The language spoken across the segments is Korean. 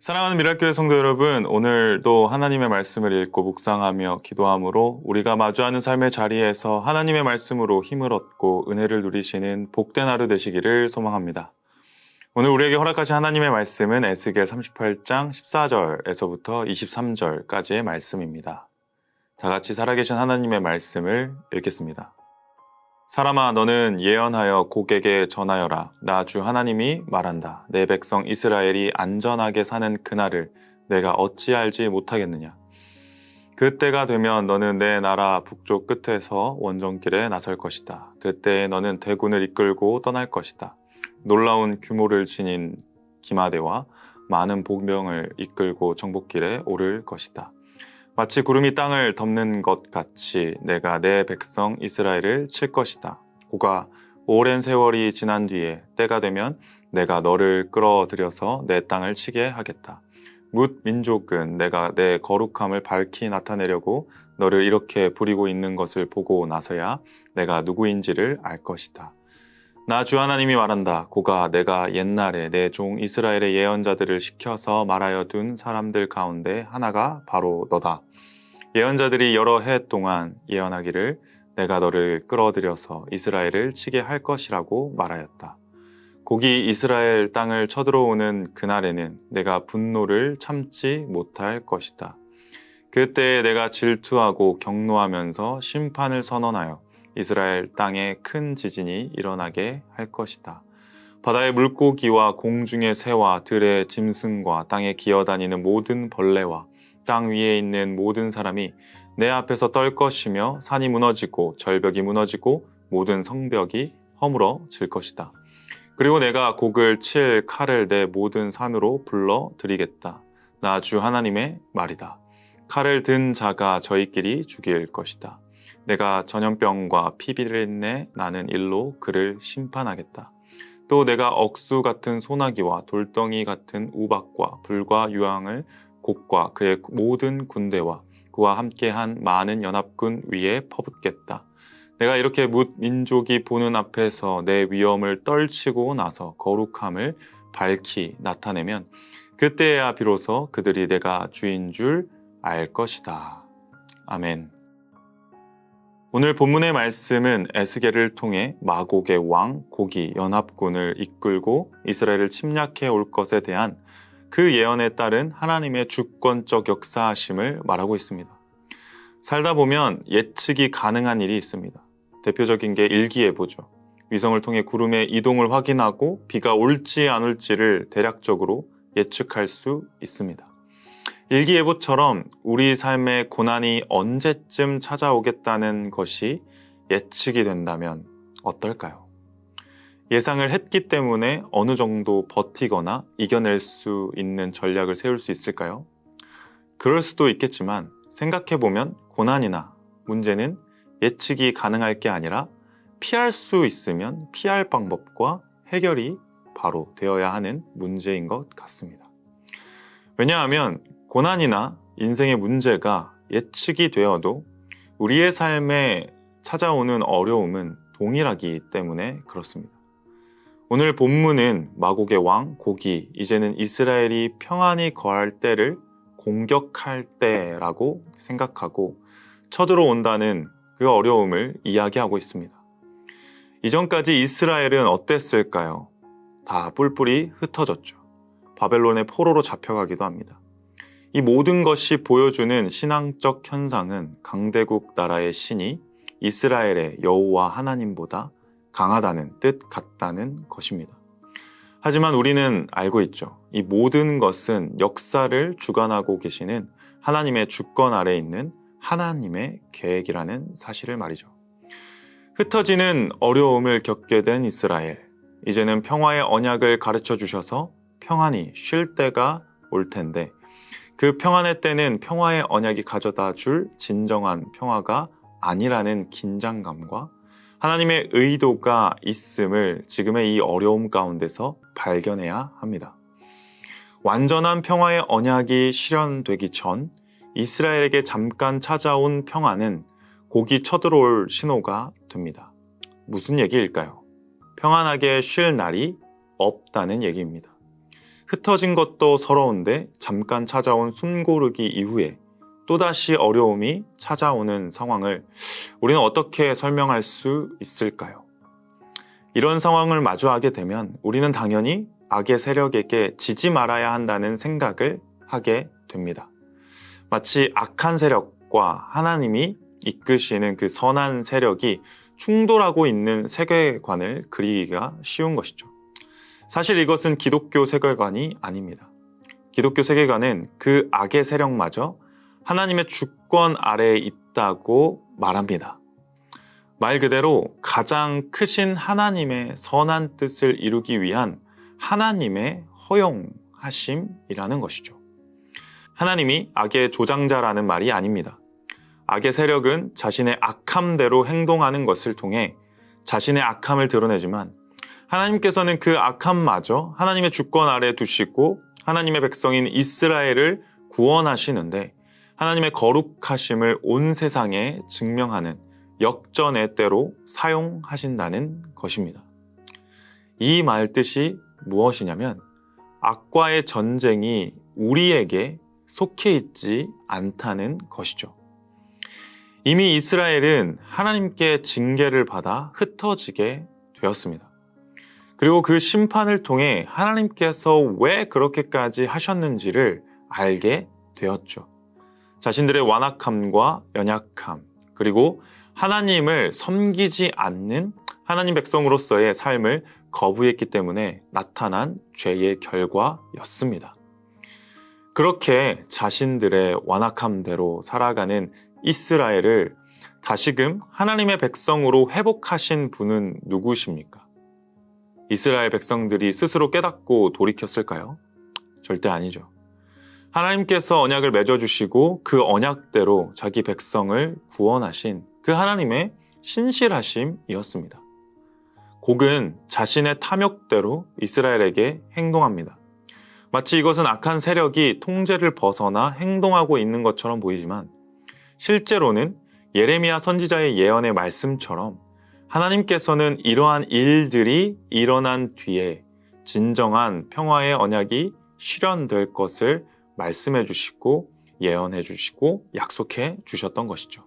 사랑하는 미랄교회 성도 여러분, 오늘도 하나님의 말씀을 읽고 묵상하며 기도함으로 우리가 마주하는 삶의 자리에서 하나님의 말씀으로 힘을 얻고 은혜를 누리시는 복된 하루 되시기를 소망합니다. 오늘 우리에게 허락하신 하나님의 말씀은 에스겔 38장 14절에서부터 23절까지의 말씀입니다. 다 같이 살아계신 하나님의 말씀을 읽겠습니다. 사람아, 너는 예언하여 곡에게 전하여라. 나 주 하나님이 말한다. 내 백성 이스라엘이 안전하게 사는 그날을 내가 어찌 알지 못하겠느냐. 그때가 되면 너는 내 나라 북쪽 끝에서 원정길에 나설 것이다. 그때에 너는 대군을 이끌고 떠날 것이다. 놀라운 규모를 지닌 기마대와 많은 복병을 이끌고 정복길에 오를 것이다. 마치 구름이 땅을 덮는 것 같이 내가 내 백성 이스라엘을 칠 것이다. 고가 오랜 세월이 지난 뒤에 때가 되면 내가 너를 끌어들여서 내 땅을 치게 하겠다. 뭇 민족은 내가 내 거룩함을 밝히 나타내려고 너를 이렇게 부리고 있는 것을 보고 나서야 내가 누구인지를 알 것이다. 나 주 하나님이 말한다. 고가 내가 옛날에 내 종 이스라엘의 예언자들을 시켜서 말하여 둔 사람들 가운데 하나가 바로 너다. 예언자들이 여러 해 동안 예언하기를 내가 너를 끌어들여서 이스라엘을 치게 할 것이라고 말하였다. 곡이 이스라엘 땅을 쳐들어오는 그날에는 내가 분노를 참지 못할 것이다. 그때에 내가 질투하고 경노하면서 심판을 선언하여 이스라엘 땅에 큰 지진이 일어나게 할 것이다. 바다의 물고기와 공중의 새와 들의 짐승과 땅에 기어다니는 모든 벌레와 땅 위에 있는 모든 사람이 내 앞에서 떨 것이며 산이 무너지고 절벽이 무너지고 모든 성벽이 허물어질 것이다. 그리고 내가 곡을 칠 칼을 내 모든 산으로 불러 드리겠다. 나 주 하나님의 말이다. 칼을 든 자가 저희끼리 죽일 것이다. 내가 전염병과 피비린내 나는 일로 그를 심판하겠다. 또 내가 억수 같은 소나기와 돌덩이 같은 우박과 불과 유황을 곡과 그의 모든 군대와 그와 함께한 많은 연합군 위에 퍼붓겠다. 내가 이렇게 뭇 민족이 보는 앞에서 내 위엄을 떨치고 나서 거룩함을 밝히 나타내면 그때야 비로소 그들이 내가 주인 줄 알 것이다. 아멘. 오늘 본문의 말씀은 에스겔을 통해 마곡의 왕 고기 연합군을 이끌고 이스라엘을 침략해 올 것에 대한 그 예언에 따른 하나님의 주권적 역사하심을 말하고 있습니다. 살다 보면 예측이 가능한 일이 있습니다. 대표적인 게 일기예보죠. 위성을 통해 구름의 이동을 확인하고 비가 올지 안 올지를 대략적으로 예측할 수 있습니다. 일기예보처럼 우리 삶의 고난이 언제쯤 찾아오겠다는 것이 예측이 된다면 어떨까요? 예상을 했기 때문에 어느 정도 버티거나 이겨낼 수 있는 전략을 세울 수 있을까요? 그럴 수도 있겠지만 생각해보면 고난이나 문제는 예측이 가능할 게 아니라 피할 수 있으면 피할 방법과 해결이 바로 되어야 하는 문제인 것 같습니다. 왜냐하면 고난이나 인생의 문제가 예측이 되어도 우리의 삶에 찾아오는 어려움은 동일하기 때문에 그렇습니다. 오늘 본문은 마곡의 왕 고기, 이제는 이스라엘이 평안히 거할 때를 공격할 때라고 생각하고 쳐들어온다는 그 어려움을 이야기하고 있습니다. 이전까지 이스라엘은 어땠을까요? 다 뿔뿔이 흩어졌죠. 바벨론의 포로로 잡혀가기도 합니다. 이 모든 것이 보여주는 신앙적 현상은 강대국 나라의 신이 이스라엘의 여호와 하나님보다 강하다는 뜻 같다는 것입니다. 하지만 우리는 알고 있죠. 이 모든 것은 역사를 주관하고 계시는 하나님의 주권 아래에 있는 하나님의 계획이라는 사실을 말이죠. 흩어지는 어려움을 겪게 된 이스라엘. 이제는 평화의 언약을 가르쳐 주셔서 평안히 쉴 때가 올 텐데 그 평안의 때는 평화의 언약이 가져다 줄 진정한 평화가 아니라는 긴장감과 하나님의 의도가 있음을 지금의 이 어려움 가운데서 발견해야 합니다. 완전한 평화의 언약이 실현되기 전 이스라엘에게 잠깐 찾아온 평안은 곡이 쳐들어올 신호가 됩니다. 무슨 얘기일까요? 평안하게 쉴 날이 없다는 얘기입니다. 흩어진 것도 서러운데 잠깐 찾아온 숨고르기 이후에 또다시 어려움이 찾아오는 상황을 우리는 어떻게 설명할 수 있을까요? 이런 상황을 마주하게 되면 우리는 당연히 악의 세력에게 지지 말아야 한다는 생각을 하게 됩니다. 마치 악한 세력과 하나님이 이끄시는 그 선한 세력이 충돌하고 있는 세계관을 그리기가 쉬운 것이죠. 사실 이것은 기독교 세계관이 아닙니다. 기독교 세계관은 그 악의 세력마저 하나님의 주권 아래에 있다고 말합니다. 말 그대로 가장 크신 하나님의 선한 뜻을 이루기 위한 하나님의 허용하심이라는 것이죠. 하나님이 악의 조장자라는 말이 아닙니다. 악의 세력은 자신의 악함대로 행동하는 것을 통해 자신의 악함을 드러내지만 하나님께서는 그 악함마저 하나님의 주권 아래에 두시고 하나님의 백성인 이스라엘을 구원하시는데 하나님의 거룩하심을 온 세상에 증명하는 역전의 때로 사용하신다는 것입니다. 이 말 뜻이 무엇이냐면 악과의 전쟁이 우리에게 속해 있지 않다는 것이죠. 이미 이스라엘은 하나님께 징계를 받아 흩어지게 되었습니다. 그리고 그 심판을 통해 하나님께서 왜 그렇게까지 하셨는지를 알게 되었죠. 자신들의 완악함과 연약함, 그리고 하나님을 섬기지 않는 하나님 백성으로서의 삶을 거부했기 때문에 나타난 죄의 결과였습니다. 그렇게 자신들의 완악함대로 살아가는 이스라엘을 다시금 하나님의 백성으로 회복하신 분은 누구십니까? 이스라엘 백성들이 스스로 깨닫고 돌이켰을까요? 절대 아니죠. 하나님께서 언약을 맺어주시고 그 언약대로 자기 백성을 구원하신 그 하나님의 신실하심이었습니다. 곡은 자신의 탐욕대로 이스라엘에게 행동합니다. 마치 이것은 악한 세력이 통제를 벗어나 행동하고 있는 것처럼 보이지만 실제로는 예레미야 선지자의 예언의 말씀처럼 하나님께서는 이러한 일들이 일어난 뒤에 진정한 평화의 언약이 실현될 것을 말씀해 주시고 예언해 주시고 약속해 주셨던 것이죠.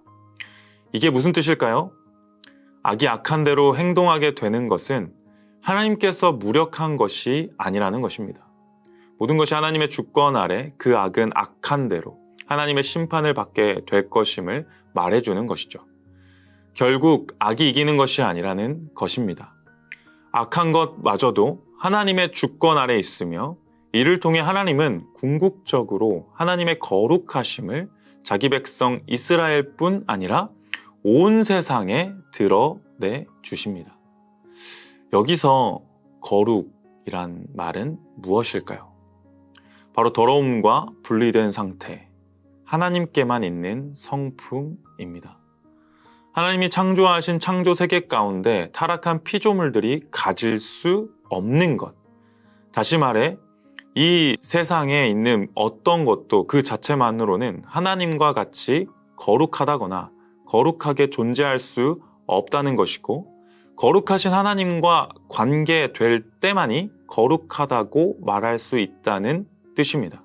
이게 무슨 뜻일까요? 악이 악한 대로 행동하게 되는 것은 하나님께서 무력한 것이 아니라는 것입니다. 모든 것이 하나님의 주권 아래 그 악은 악한 대로 하나님의 심판을 받게 될 것임을 말해주는 것이죠. 결국 악이 이기는 것이 아니라는 것입니다. 악한 것마저도 하나님의 주권 아래 있으며 이를 통해 하나님은 궁극적으로 하나님의 거룩하심을 자기 백성 이스라엘뿐 아니라 온 세상에 드러내 주십니다. 여기서 거룩이란 말은 무엇일까요? 바로 더러움과 분리된 상태, 하나님께만 있는 성품입니다. 하나님이 창조하신 창조 세계 가운데 타락한 피조물들이 가질 수 없는 것. 다시 말해 이 세상에 있는 어떤 것도 그 자체만으로는 하나님과 같이 거룩하다거나 거룩하게 존재할 수 없다는 것이고 거룩하신 하나님과 관계될 때만이 거룩하다고 말할 수 있다는 뜻입니다.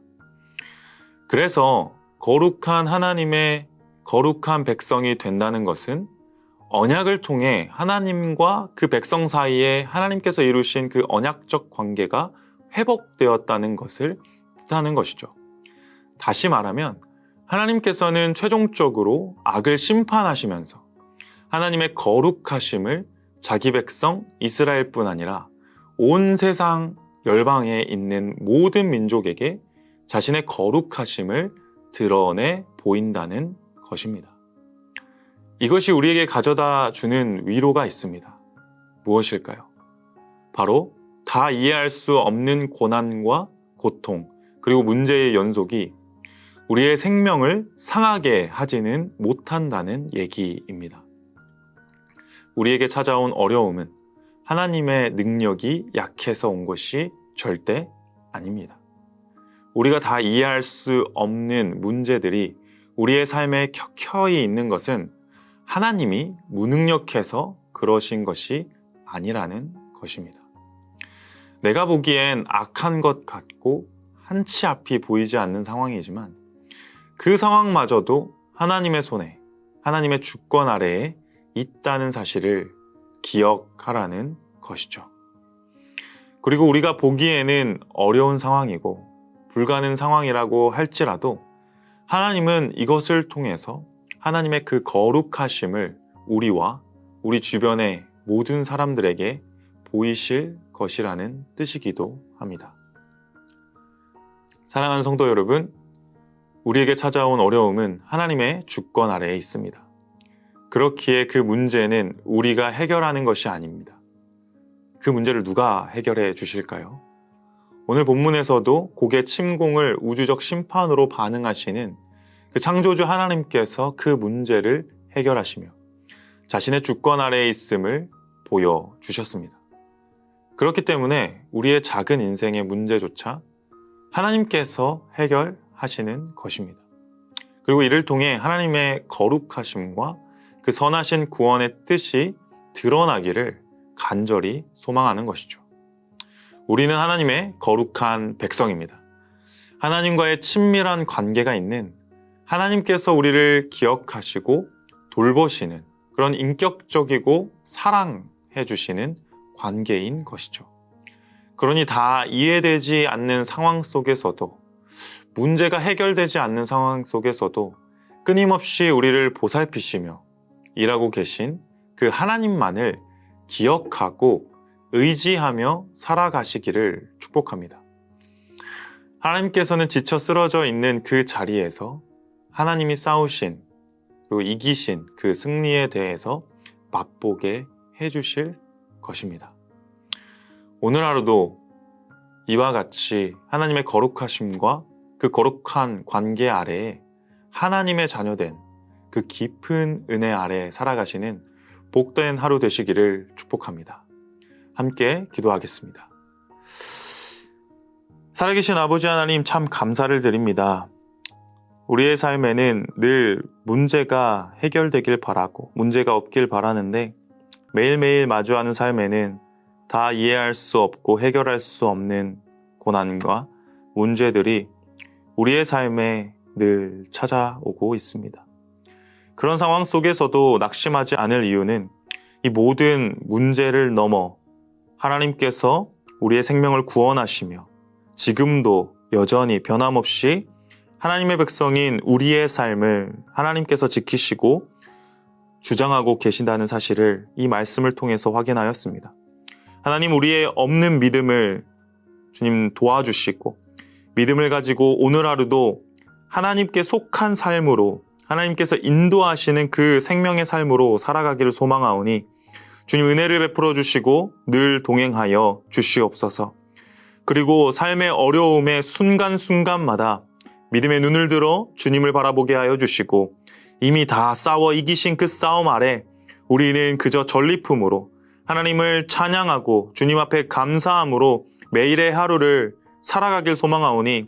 그래서 거룩한 하나님의 거룩한 백성이 된다는 것은 언약을 통해 하나님과 그 백성 사이에 하나님께서 이루신 그 언약적 관계가 회복되었다는 것을 뜻하는 것이죠. 다시 말하면 하나님께서는 최종적으로 악을 심판하시면서 하나님의 거룩하심을 자기 백성 이스라엘뿐 아니라 온 세상 열방에 있는 모든 민족에게 자신의 거룩하심을 드러내 보인다는 것입니다. 이것이 우리에게 가져다 주는 위로가 있습니다. 무엇일까요? 바로 다 이해할 수 없는 고난과 고통, 그리고 문제의 연속이 우리의 생명을 상하게 하지는 못한다는 얘기입니다. 우리에게 찾아온 어려움은 하나님의 능력이 약해서 온 것이 절대 아닙니다. 우리가 다 이해할 수 없는 문제들이 우리의 삶에 켜켜이 있는 것은 하나님이 무능력해서 그러신 것이 아니라는 것입니다. 내가 보기엔 악한 것 같고 한치 앞이 보이지 않는 상황이지만 그 상황마저도 하나님의 손에, 하나님의 주권 아래에 있다는 사실을 기억하라는 것이죠. 그리고 우리가 보기에는 어려운 상황이고 불가능 상황이라고 할지라도 하나님은 이것을 통해서 하나님의 그 거룩하심을 우리와 우리 주변의 모든 사람들에게 보이실 것이라는 뜻이기도 합니다. 사랑하는 성도 여러분, 우리에게 찾아온 어려움은 하나님의 주권 아래에 있습니다. 그렇기에 그 문제는 우리가 해결하는 것이 아닙니다. 그 문제를 누가 해결해 주실까요? 오늘 본문에서도 곡의 침공을 우주적 심판으로 반응하시는 그 창조주 하나님께서 그 문제를 해결하시며 자신의 주권 아래에 있음을 보여주셨습니다. 그렇기 때문에 우리의 작은 인생의 문제조차 하나님께서 해결하시는 것입니다. 그리고 이를 통해 하나님의 거룩하심과 그 선하신 구원의 뜻이 드러나기를 간절히 소망하는 것이죠. 우리는 하나님의 거룩한 백성입니다. 하나님과의 친밀한 관계가 있는 하나님께서 우리를 기억하시고 돌보시는 그런 인격적이고 사랑해 주시는 관계인 것이죠. 그러니 다 이해되지 않는 상황 속에서도, 문제가 해결되지 않는 상황 속에서도 끊임없이 우리를 보살피시며 일하고 계신 그 하나님만을 기억하고 의지하며 살아가시기를 축복합니다. 하나님께서는 지쳐 쓰러져 있는 그 자리에서 하나님이 싸우신 그리고 이기신 그 승리에 대해서 맛보게 해주실 것입니다. 오늘 하루도 이와 같이 하나님의 거룩하심과 그 거룩한 관계 아래에 하나님의 자녀된 그 깊은 은혜 아래 살아가시는 복된 하루 되시기를 축복합니다. 함께 기도하겠습니다. 살아계신 아버지 하나님, 참 감사를 드립니다. 우리의 삶에는 늘 문제가 해결되길 바라고 문제가 없길 바라는데 매일매일 마주하는 삶에는 다 이해할 수 없고 해결할 수 없는 고난과 문제들이 우리의 삶에 늘 찾아오고 있습니다. 그런 상황 속에서도 낙심하지 않을 이유는 이 모든 문제를 넘어 하나님께서 우리의 생명을 구원하시며 지금도 여전히 변함없이 하나님의 백성인 우리의 삶을 하나님께서 지키시고 주장하고 계신다는 사실을 이 말씀을 통해서 확인하였습니다. 하나님, 우리의 없는 믿음을 주님 도와주시고 믿음을 가지고 오늘 하루도 하나님께 속한 삶으로 하나님께서 인도하시는 그 생명의 삶으로 살아가기를 소망하오니 주님 은혜를 베풀어 주시고 늘 동행하여 주시옵소서. 그리고 삶의 어려움의 순간순간마다 믿음의 눈을 들어 주님을 바라보게 하여 주시고 이미 다 싸워 이기신 그 싸움 아래 우리는 그저 전리품으로 하나님을 찬양하고 주님 앞에 감사함으로 매일의 하루를 살아가길 소망하오니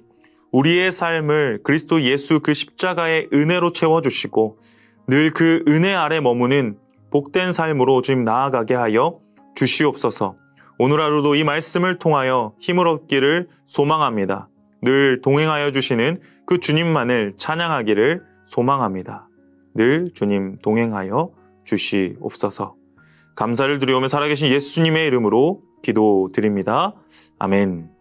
우리의 삶을 그리스도 예수 그 십자가의 은혜로 채워주시고 늘 그 은혜 아래 머무는 복된 삶으로 주님 나아가게 하여 주시옵소서. 오늘 하루도 이 말씀을 통하여 힘을 얻기를 소망합니다. 늘 동행하여 주시는 그 주님만을 찬양하기를 소망합니다. 늘 주님 동행하여 주시옵소서. 감사를 드리오며 살아계신 예수님의 이름으로 기도드립니다. 아멘.